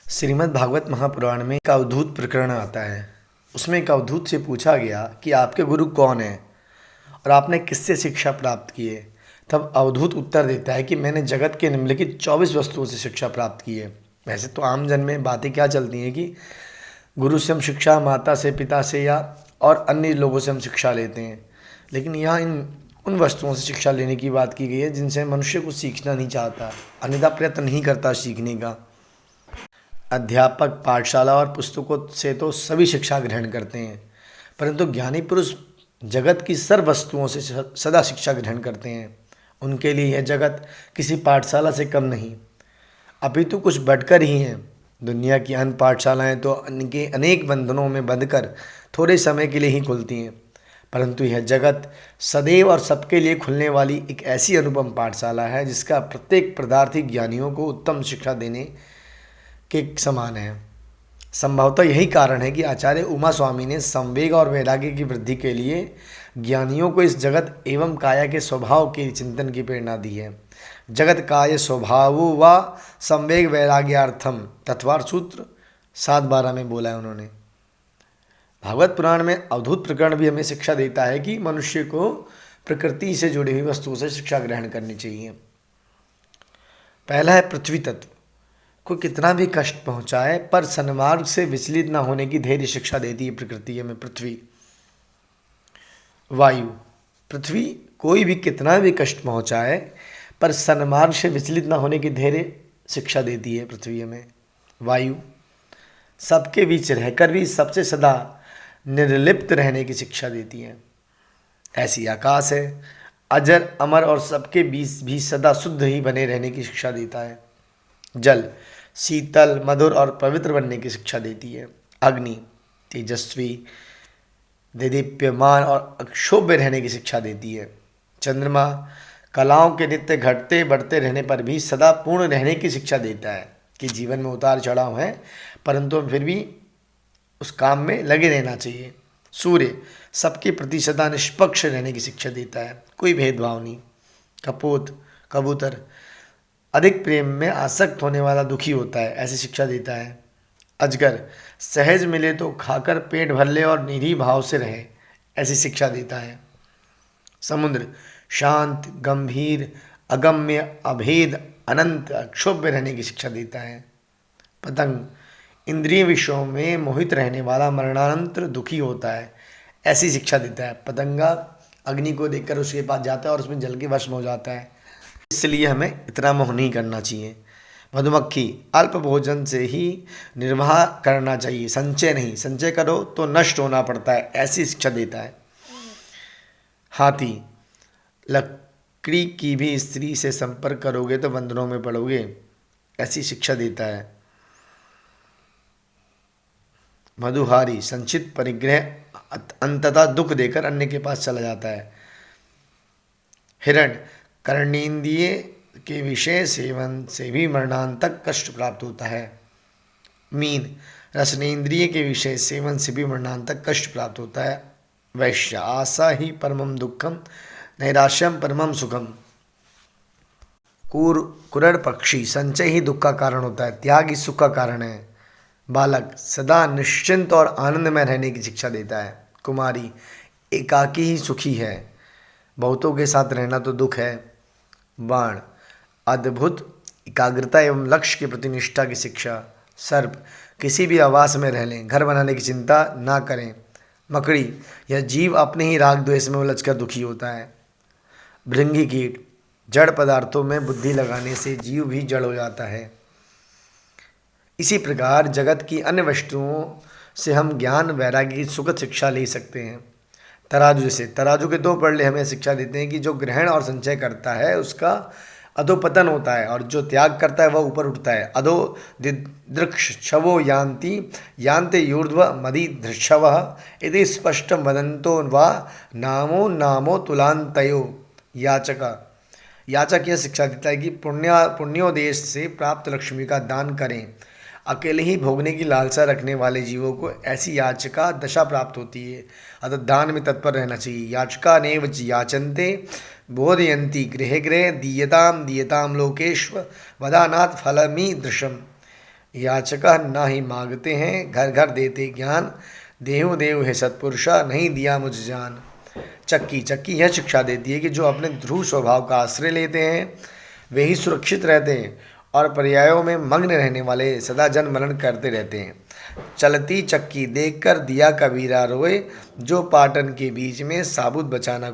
श्रीमद् भागवत महापुराण में एक अवधूत प्रकरण आता है। उसमें एक अवधूत से पूछा गया कि आपके गुरु कौन हैं और आपने किससे शिक्षा प्राप्त की है। तब अवधूत उत्तर देता है कि मैंने जगत के निम्नलिखित 24 वस्तुओं से शिक्षा प्राप्त की है। वैसे तो आम जन में बातें क्या चलती हैं कि गुरु से हम शिक्षा, माता से, पिता से या और अन्य लोगों से हम शिक्षा लेते हैं, लेकिन यहाँ इन उन वस्तुओं से शिक्षा लेने की बात की गई है जिनसे मनुष्य कुछ सीखना नहीं चाहता, अन्यथा प्रयत्न नहीं करता सीखने का। अध्यापक पाठशाला और पुस्तकों से तो सभी शिक्षा ग्रहण करते हैं, परंतु ज्ञानी पुरुष जगत की सर्व वस्तुओं से सदा शिक्षा ग्रहण करते हैं। उनके लिए यह जगत किसी पाठशाला से कम नहीं, अपितु कुछ बढ़कर ही हैं। दुनिया की अन्य पाठशालाएं तो इनके अनेक बंधनों में बंधकर थोड़े समय के लिए ही खुलती हैं, परंतु यह जगत सदैव और सबके लिए खुलने वाली एक ऐसी अनुपम पाठशाला है जिसका प्रत्येक पदार्थी ज्ञानियों को उत्तम शिक्षा देने के समान है। संभवतः यही कारण है कि आचार्य उमा स्वामी ने संवेग और वैराग्य की वृद्धि के लिए ज्ञानियों को इस जगत एवं काया के स्वभाव के चिंतन की प्रेरणा दी है। जगत काय स्वभाव व संवेग वैराग्यार्थम तत्वार्थ सूत्र 7:12 में बोला है उन्होंने। भागवत पुराण में अवधूत प्रकरण भी हमें शिक्षा देता है कि मनुष्य को प्रकृति से जुड़ी हुई वस्तुओं से शिक्षा ग्रहण करनी चाहिए। पहला है पृथ्वी तत्व। कोई कितना भी कष्ट पहुंचाए पर सन्मार्ग से विचलित न होने की धैर्य शिक्षा देती है प्रकृति हमें। पृथ्वी। वायु। पृथ्वी कोई भी कितना भी कष्ट पहुंचाए पर सन्मार्ग से विचलित न होने की धैर्य शिक्षा देती है पृथ्वी हमें। वायु सबके बीच रहकर भी सबसे सदा निर्लिप्त रहने की शिक्षा देती है। ऐसी आकाश है, अजर अमर और सबके बीच भी सदा शुद्ध ही बने रहने की शिक्षा देता है। जल शीतल, मधुर और पवित्र बनने की शिक्षा देती है। अग्नि तेजस्वी, देदीप्यमान और अक्षोभ्य रहने की शिक्षा देती है। चंद्रमा कलाओं के नित्य घटते बढ़ते रहने पर भी सदा पूर्ण रहने की शिक्षा देता है कि जीवन में उतार चढ़ाव है परंतु फिर भी उस काम में लगे रहना चाहिए। सूर्य सबके प्रति सदा निष्पक्ष रहने की शिक्षा देता है, कोई भेदभाव नहीं। कपोत कबूतर अधिक प्रेम में आसक्त होने वाला दुखी होता है, ऐसी शिक्षा देता है। अजगर सहज मिले तो खाकर पेट भर ले और निरीह भाव से रहे, ऐसी शिक्षा देता है। समुद्र शांत, गंभीर, अगम्य, अभेद, अनंत, अक्षोभ्य रहने की शिक्षा देता है। पतंग इंद्रिय विषयों में मोहित रहने वाला मरणानंतर दुखी होता है, ऐसी शिक्षा देता है। पतंगा अग्नि को देखकर उसके पास जाता है और उसमें जल के वश में हो जाता है, इसलिए हमें इतना मोह नहीं करना चाहिए। मधुमक्खी अल्प भोजन से ही निर्वाह करना चाहिए, संचय नहीं, संचय करो तो नष्ट होना पड़ता है, ऐसी शिक्षा देता है। हाथी लकड़ी की भी स्त्री से संपर्क करोगे तो बंधनों में पड़ोगे, ऐसी शिक्षा देता है। मधुहारी संचित परिग्रह अंततः दुख देकर अन्य के पास चला जाता है। हिरण कर्णेंद्रिय के विषय सेवन से भी मरणांतक कष्ट प्राप्त होता है। मीन रसनेन्द्रिय के विषय सेवन से भी मरणांतक कष्ट प्राप्त होता है। वैश्य आशा ही परमम दुखम, नैराश्यम परमम सुखम। कुरड़ पक्षी संचय ही दुख का कारण होता है, त्याग ही सुख का कारण है। बालक सदा निश्चिंत और आनंदमय रहने की शिक्षा देता है। कुमारी एकाकी ही सुखी है, बहुतों के साथ रहना तो दुख है। बाण अद्भुत एकाग्रता एवं लक्ष्य के प्रति निष्ठा की शिक्षा। सर्प किसी भी आवास में रह लें, घर बनाने की चिंता ना करें। मकड़ी यह जीव अपने ही राग द्वेष में उलझकर दुखी होता है। भृंगी कीट जड़ पदार्थों में बुद्धि लगाने से जीव भी जड़ हो जाता है। इसी प्रकार जगत की अन्य वस्तुओं से हम ज्ञान वैराग्य की सुखद शिक्षा ले सकते हैं। तराजू जैसे तराजू के 2 पड़ले हमें शिक्षा देते हैं कि जो ग्रहण और संचय करता है उसका अधोपतन होता है और जो त्याग करता है वह ऊपर उठता है। अधो दिदृक्षवो यान्ति यान्ते यूर्ध्व मदि धृक्षवः इति स्पष्टं वदन्तो वा नामो नामो तुलान्तयो। याचक यह शिक्षा देता है कि पुण्योदेश से प्राप्त लक्ष्मी का दान करें। अकेले ही भोगने की लालसा रखने वाले जीवों को ऐसी याचिका दशा प्राप्त होती है, अतः दान में तत्पर रहना चाहिए। याचिका नेव याचन्ते बोधयन्ति गृहे गृहे दीयताम दीयताम लोकेश्व वदानात् फलमी दृशम। याचका ना ही मांगते हैं, घर घर देते ज्ञान, देहु देव है सत्पुरुषा, नहीं दिया मुझ जान। चक्की चक्की यह शिक्षा देती है कि जो अपने ध्रुव स्वभाव का आश्रय लेते हैं वे ही सुरक्षित रहते हैं, और पर्यायों में मग्न रहने वाले सदा जन्म मरण करते रहते हैं। चलती चक्की देखकर दिया कबीरा रोए, जो पाटन के बीच में साबुत बचाना